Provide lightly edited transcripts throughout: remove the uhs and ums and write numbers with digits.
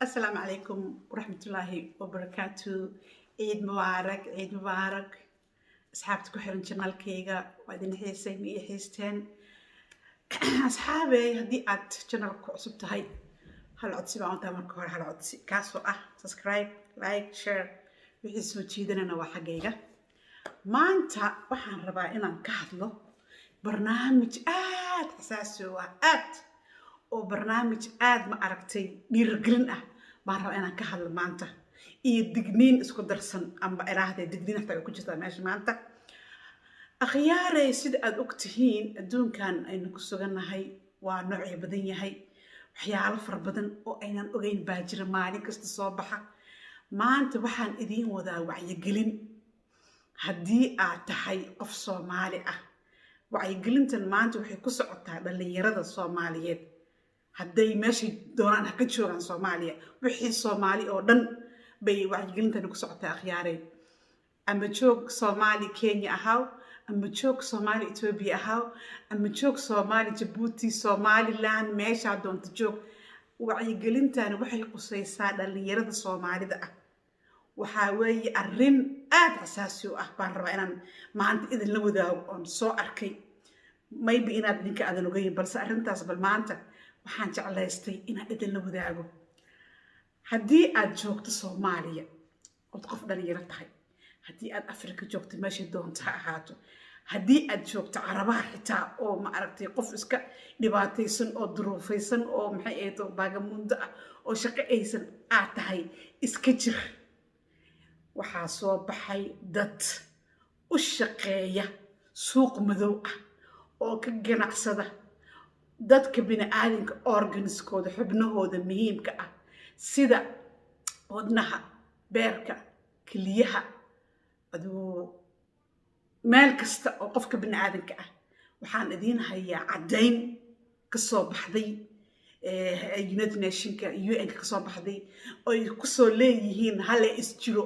السلام عليكم ورحمة الله وبركاته. عيد مبارك عيد مبارك. أصحابتك وحرن شمال كيغا وعدين حيسين إيه حيستين أصحابي هدي عد شمال كعصبت هاي هالعدسي بعون تامر كهر هالعدسي كاسو سبسكرايب لايك شير وحيسو تشيدنا نوا حقيقة ما أنت وحن ربا إنا كهدلو برنامج أساسي oo barnaamij aad ma aragtay dhiirigelin ah baan rabaa inaan ka hadlo maanta iyo digniin isku darsan amba ilaahay digniin xataa ay ku jirtaa meesha maanta akhyaaray sida aad ogtihiin adduunkan aynu ku sugannahay waa noocyo badan yahay waxyaalo fara badan oo aynan ogeyn baa jira maalin kasta soo baxa maanta waxaan idiin wadaa wacyigelin haddii aad tahay qof Soomaali ah wacyigelintan maanta waxay ku socotaa dhalinyarada Soomaaliyeed hadday meeshay doonaan ha ka joogaan Soomaaliya wixii Soomaali oo dhan bay wacyigelintan ku socotaa akhyaaray ama joog Soomaali Kenya ahaw ama joog Soomaali Ethiopia ahaw ama joog Soomaali Djibouti Somaliland meesha doonta joog wacyigelintan waxay qusaysaa dhalinyarada Soomaalida ah waxa weeye arrin aad xasaasi u ah baan rabaa inaan maanta idin la wadaago oo soo arkay maybe inaad ninka aadan ogeyn balse arrintaas bal maanta waxaan jeclaystay inaan idin la wadaago haddii aad joogto Soomaaliya oo qof dhalinyaro tahay haddii aad Afrika joogto meesha doonta ha ahaato haddii aad joogto Carabaha xitaa oo ma aragtay qof iska dhibaataysan oo duruufaysan oo maxay ahayd baagamundo ah oo shaqo aysan aad tahay iska jir waxaa soo baxay dad u shaqeeya suuq madow ah oo ka ganacsada dadka bini'aadamka organiskooda xubnahooda muhiimka ah sida wadnaha beerka kiliyaha aduu meel kasta oo qofka bini'aadamka ah waxaan idiin hayaa caddayn ka soo baxday United Nationska UN ka soo baxday oo ay ku soo leeyihiin hal is jiro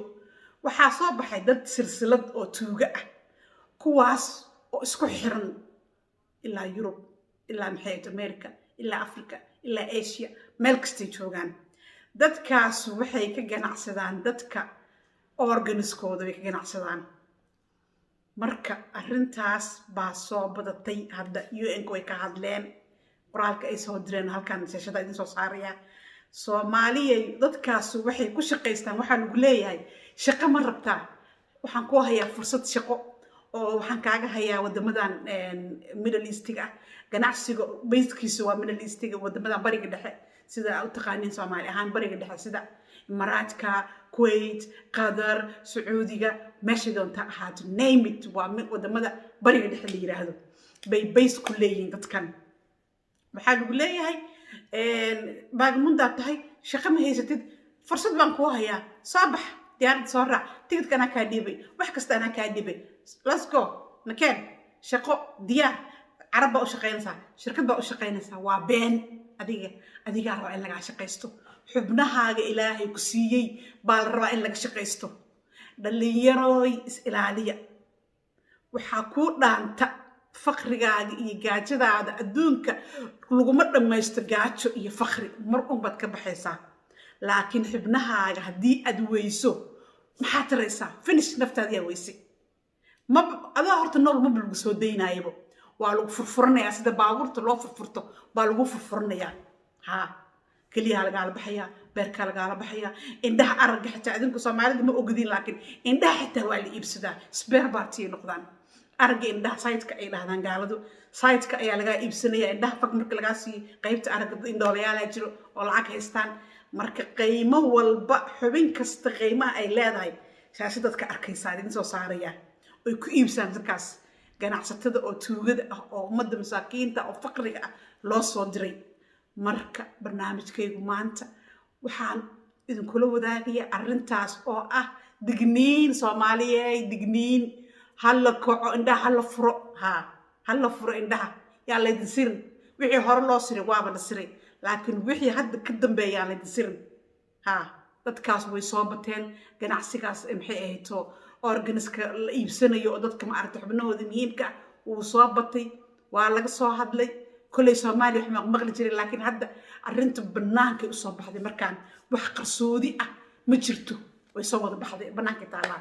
waxaa soo baxay dad silsilad oo tuuga ah kuwaas oo isku xiran ilaa Yurub ilaa maxay America ilaa Afrika ilaa Asia meel kasta joogaan dadkaas waxay ka ganacsadaan dadka organiskooda way ka ganacsadaan marka arrintaas baa soo badatay hadda UN way ka hadleen qoraalka ay soo direen halkan sashada idin soo saaraya Soomaaliya dadkaas waxay ku shaqeystaan waxa lagu leeyahay shaqo ma rabtaa waxaan ku hayaa fursad shaqo oo waxaan kaaga hayaa wadamadan Middle East-ga ganacsiga bayskiisa waa Middle East-ga wadamadan bariga dhexe sida aad taqaaniin Soomaali ahaan bariga dhexe sida Imaraadka Kuwait Qatar Sacuudiga meesha doonta ahaato name it waa wadamada bariga dhexe la yiraahdo bay base ku leeyihiin dadkan waxaa lagu leeyahay baagmunda tahay shaqo ma haysatid fursad baan ku hayaa saabax diyaarad soo raac tigidkana ka dhibay wax kasta ana ka dhibay let's go nakeen shaqo diyaar araba u shaqeynaysaa shirkad baa u shaqeynaysaa waa been adiga raba in laga shaqeysto xubnahaaga ilaahay ku siiyay baa la rabaa in laga shaqeysto dhalinyarooy is ilaaliya waxa ku dhaanta faqrigaaga iyo gaajadaada adduunka laguma dhamaysto gaajo iyo faqri mar unbad ka baxaysaa laakiin xubnahaaga haddii aad weyso maxaa taraysaa finish naftaada yaa weysay ma adaa horta nool ma lagu soo daynaayaba waa lagu furfuranayaa sida baabuurta loo furfurto baa lagu furfuranayaa kaliya laga baxayaa beerka laga baxayaa indhaha aragga xitaa adinku Soomaalida ma ogdiin laakiin indhaha xitaa waa la iibsadaa spare part ay noqdaan aragga indhaha site-ka ay dhahdaan gaaladu site-ka ayaa laga iibsanayaa indhaha faq marka laga sii qaybta aragga indhoolayaal jiro oo lacag haystaan marka qiimo walba xubin kasta qiimaha ay leedahay shaashada dadka arkaysaa idin soo saaraya oo ku iibsan dadkaas ganacsatada oo tuugada ah oo ummadda masaakiinta oo faqriga ah loo soo diray marka barnaamijkaygu maanta waxaan idin kula wadaagayaa arrintaas oo ah digniin Soomaaliyeed digniin hal kaco indhaha hal furo indhaha yaa la idin sirin wixii hore loo siray waaba la siray laakiin wixii hadda ka dambeeya la idin sirin dadkaas way soo bateen ganacsigaas maxay ahayto organiska la iibsanayo oo dadka ma aragtay xubnahooda muhiimka uu soo batay waa laga soo hadlay كل سومالي وحنا مقلي جري لكن هذا أرنت بنانك يصاب بحد مركان وحق رسودي ما جرتو ويصوّد بحد بنانك تعالى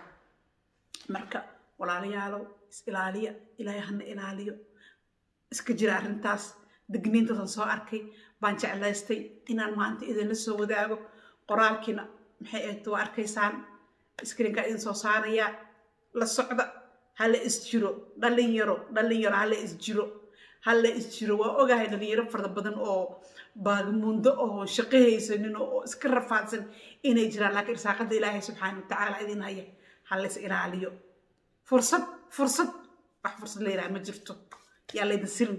مركا ولا ليالو إسئلالية إلهي هن إلاليو إسكجرا أرنتاس دقنين تنصو أركي بانجع لاستي إنان ما أنت إذا نسو وداغو قرالكينا محيئتو أركيسان إسكرينكا إنسو صاريا للصعدة هلا إسجرو دالين يرو هلا إسجرو هلا إسجرو وأوغاهي دالين يرو فرد بدن أو باغموندو أو شقيه سنين أو إسكر فانسن إنا يجرا لك إرساقة إلهي سبحانه وتعالى إذن هاي هلا إسئلاليو فرصة wax fursad la yiraahdo ma jirto yaa la idin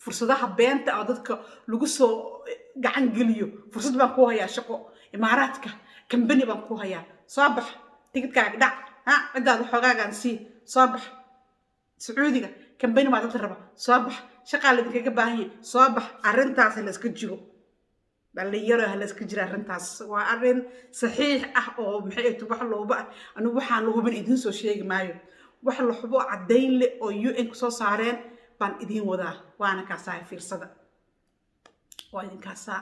fursadaha beenta oo dadka lagu soo gacan geliyo fursad baan ku hayaa shaqo imaaraadka company baan ku hayaa soo bax tigidkaaga dhac cidaad xogaagan si soo bax sacuudiga company ma dad raba soo bax shaqa la idinkaga baahan yahay soo bax arintaas la iska jiro dhalinyaro la iska jira arintaas waa arin saxiix ah oo maxay tahay wax looba anu waxaan lagu bin idin soo sheegi maayo wax la xubo cadeyn leh oo UN ku soo saareen baan idin wadaa waana ka saay fiirsada waa idin ka saa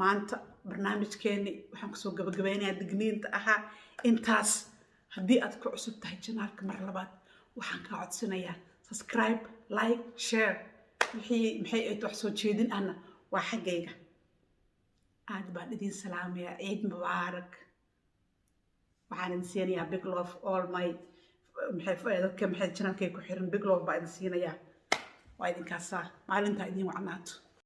maanta barnaamijkeeni waxaan ku soo gabagabeynayaa digniinta aha intaas haddii aad ku cusub tahay channelka mar labaad waxaan ka codsanayaa subscribe like share wixii maxay ay wax soo jeedin ana waa xaggayga aad baan idin salaamayaa ciid mubaarak waxaan idin siinayaa big love all my maxay channelkay ku xiran big love baa idin siinayaa waa idin kaasaa maalinta idin wacnaato